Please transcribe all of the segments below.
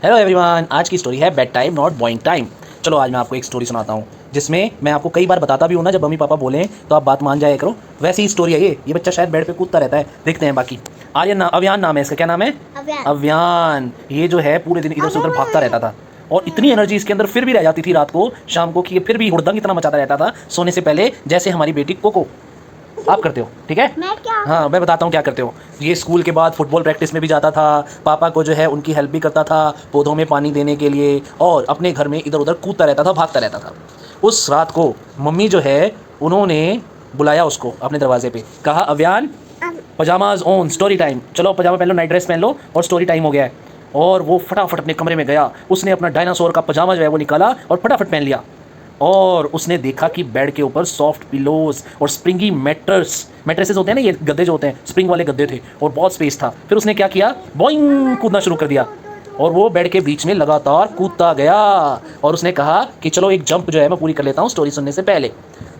Hello everyone, आज की story है bed time not Boeing time. चलो आज मैं आपको एक स्टोरी सुनाता हूँ जिसमें मैं आपको कई बार बताता भी हूँ ना, जब मम्मी पापा बोलें तो आप बात मान जाया करो। वैसी ही स्टोरी है ये बच्चा शायद बेड पे कूदता रहता है। देखते हैं बाकी। अव्यान नाम है इसका। क्या नाम है? अव्यान। अव्यान। ये जो है पूरे दिन इधर से उधर भागता रहता था और इतनी एनर्जी इसके अंदर फिर भी रह जाती थी रात को, शाम को, कि ये फिर भी हुड़दंग इतना मचाता रहता था सोने से पहले, जैसे हमारी बेटी कोको। आप करते हो, ठीक है? मैं क्या? हाँ, मैं बताता हूँ क्या करते हो। ये स्कूल के बाद फुटबॉल प्रैक्टिस में भी जाता था, पापा को जो है उनकी हेल्प भी करता था पौधों में पानी देने के लिए, और अपने घर में इधर उधर कूदता रहता था, भागता रहता था। उस रात को मम्मी जो है उन्होंने बुलाया उसको अपने दरवाजे पे, कहा Avyan pyjamas on, story time. चलो पजामा पहन लो, नाइट ड्रेस पहन लो और स्टोरी टाइम हो गया है। और वो फटाफट अपने कमरे में गया, उसने अपना डायनासोर का पजामा जो है वो निकाला और फटाफट पहन लिया। और उसने देखा कि बेड के ऊपर सॉफ्ट पिलोज और स्प्रिंगी मैट्रेसेस होते हैं ना, ये गद्दे जो होते हैं, स्प्रिंग वाले गद्दे थे और बहुत स्पेस था। फिर उसने क्या किया, बॉइंग कूदना शुरू कर दिया और वो बेड के बीच में लगातार कूदता गया। और उसने कहा कि चलो एक जंप जो है मैं पूरी कर लेता हूँ स्टोरी सुनने से पहले।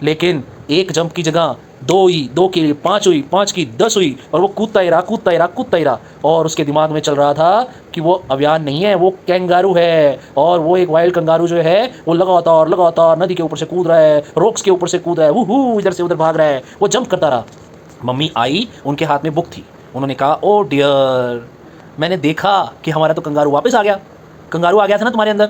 लेकिन एक जंप की जगह दो हुई, दो की 5 हुई, 5 की 10 हुई, और वो कूदता ही रहा, कूदता ही रहा, कूदता ही रहा। और उसके दिमाग में चल रहा था कि वो अव्यान नहीं है, वो कैंगारू है, और वो एक वाइल्ड कंगारू जो है वो लगातार लगातार नदी के ऊपर से कूद रहा है, रॉक्स के ऊपर से कूद रहा है, वूहू, इधर से उधर भाग रहा है, वो जंप करता रहा। मम्मी आई, उनके हाथ में बुक थी। उन्होंने कहा ओ डियर, मैंने देखा कि हमारा तो कंगारू वापस आ गया। कंगारू आ गया था ना तुम्हारे अंदर।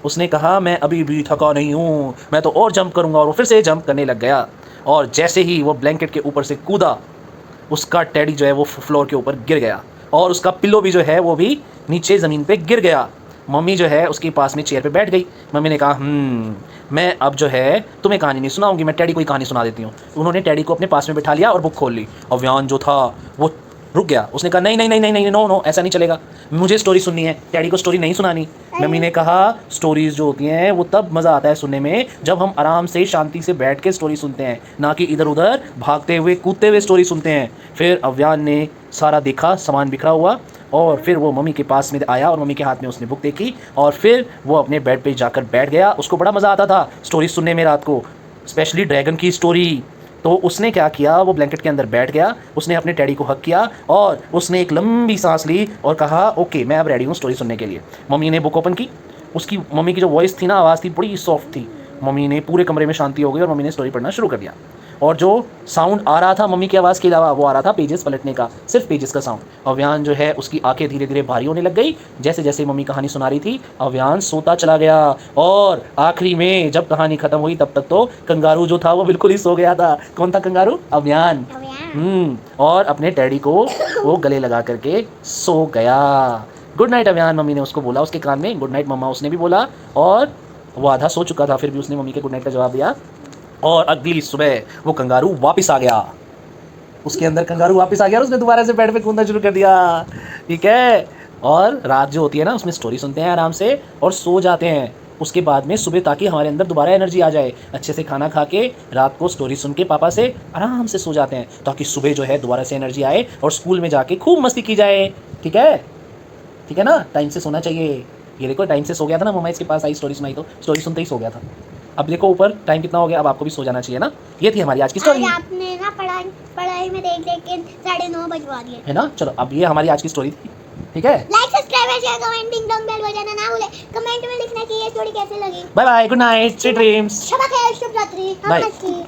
उसने कहा मैं अभी भी थका नहीं हूँ, मैं तो और जंप करूँगा। और वो फिर से जंप करने लग गया और जैसे ही वो ब्लैंकेट के ऊपर से कूदा, उसका टेडी जो है वो फ्लोर के ऊपर गिर गया और उसका पिल्लो भी जो है वो भी नीचे ज़मीन पे गिर गया। मम्मी जो है उसके पास में चेयर पे बैठ गई। मम्मी ने कहा मैं अब जो है तुम्हें कहानी नहीं सुनाऊंगी, मैं टेडी को ही कहानी सुना देती हूँ। उन्होंने टेडी को अपने पास में बिठा लिया और बुक खोल ली। अव्यान जो था वो रुक गया। उसने कहा नहीं नहीं नहीं नहीं नहीं, नो नो, ऐसा नहीं चलेगा, मुझे स्टोरी सुननी है, डैडी को स्टोरी नहीं सुनानी। मम्मी ने कहा स्टोरीज जो होती हैं वो तब मज़ा आता है सुनने में जब हम आराम से शांति से बैठ के स्टोरी सुनते हैं, ना कि इधर उधर भागते हुए कूदते हुए स्टोरी सुनते हैं। फिर अव्यान ने सारा देखा, सामान बिखरा हुआ, और फिर वो मम्मी के पास में आया और मम्मी के हाथ में उसने बुक देखी और फिर वो अपने बेड पे जाकर बैठ गया। उसको बड़ा मज़ा आता था स्टोरी सुनने में रात को, स्पेशली ड्रैगन की स्टोरी। तो उसने क्या किया, वो ब्लैंकेट के अंदर बैठ गया, उसने अपने डैडी को हक किया और उसने एक लंबी सांस ली और कहा ओके मैं अब रेडी हूँ स्टोरी सुनने के लिए। मम्मी ने बुक ओपन की। उसकी मम्मी की जो वॉइस थी ना, आवाज़ थी, बड़ी सॉफ्ट थी। मम्मी ने पूरे कमरे में शांति हो गई और मम्मी ने स्टोरी पढ़ना शुरू कर दिया। और जो साउंड आ रहा था मम्मी की आवाज़ के अलावा, वो आ रहा था पेजेस पलटने का, सिर्फ पेजेस का साउंड। अव्यान जो है उसकी आंखें धीरे धीरे भारी होने लग गई। जैसे जैसे मम्मी कहानी सुना रही थी अव्यान सोता चला गया और आखिरी में जब कहानी खत्म हुई तब तक तो कंगारू जो था वो बिल्कुल ही सो गया था। कौन था कंगारू? अव्यान। और अपने डैडी को वो गले लगा करके सो गया। गुड नाइट अव्यान, मम्मी ने उसको बोला उसके कान में। गुड नाइट मम्मा उसने भी बोला, और वो आधा सो चुका था फिर भी उसने मम्मी के गुड नाइट का जवाब दिया। और अगली सुबह वो कंगारू वापस आ गया, उसके अंदर कंगारू वापस आ गया और उसने दोबारा से बेड पे कूदना शुरू कर दिया, ठीक है? और रात जो होती है ना उसमें स्टोरी सुनते हैं आराम से और सो जाते हैं उसके बाद में सुबह, ताकि हमारे अंदर दोबारा एनर्जी आ जाए। अच्छे से खाना खा के रात को स्टोरी सुन के पापा से आराम से सो जाते हैं, ताकि सुबह जो है दोबारा से एनर्जी आए और स्कूल में जाके खूब मस्ती की जाए, ठीक है? ठीक है ना? टाइम से सोना चाहिए। ये देखो टाइम से सो गया था ना, मम्मा इसके पास आई स्टोरी सुनाई तो स्टोरी सुनते ही सो गया था। अब देखो ऊपर टाइम कितना हो गया, अब आपको भी सो जाना चाहिए ना। ये थी हमारी आज की स्टोरी। आपने ना पढ़ाई में देख देख के 9:30 बजवा दिए, है ना? चलो अब ये हमारी आज की स्टोरी थी, ठीक है? Like subscribe share comment ding dong bell बजाना ना भूले। कमेंट में लिखना कि ये स्टोरी कैसे लगी। Bye bye, good night, sweet dreams. शुभ खैर, शुभ रात्रि। बाय।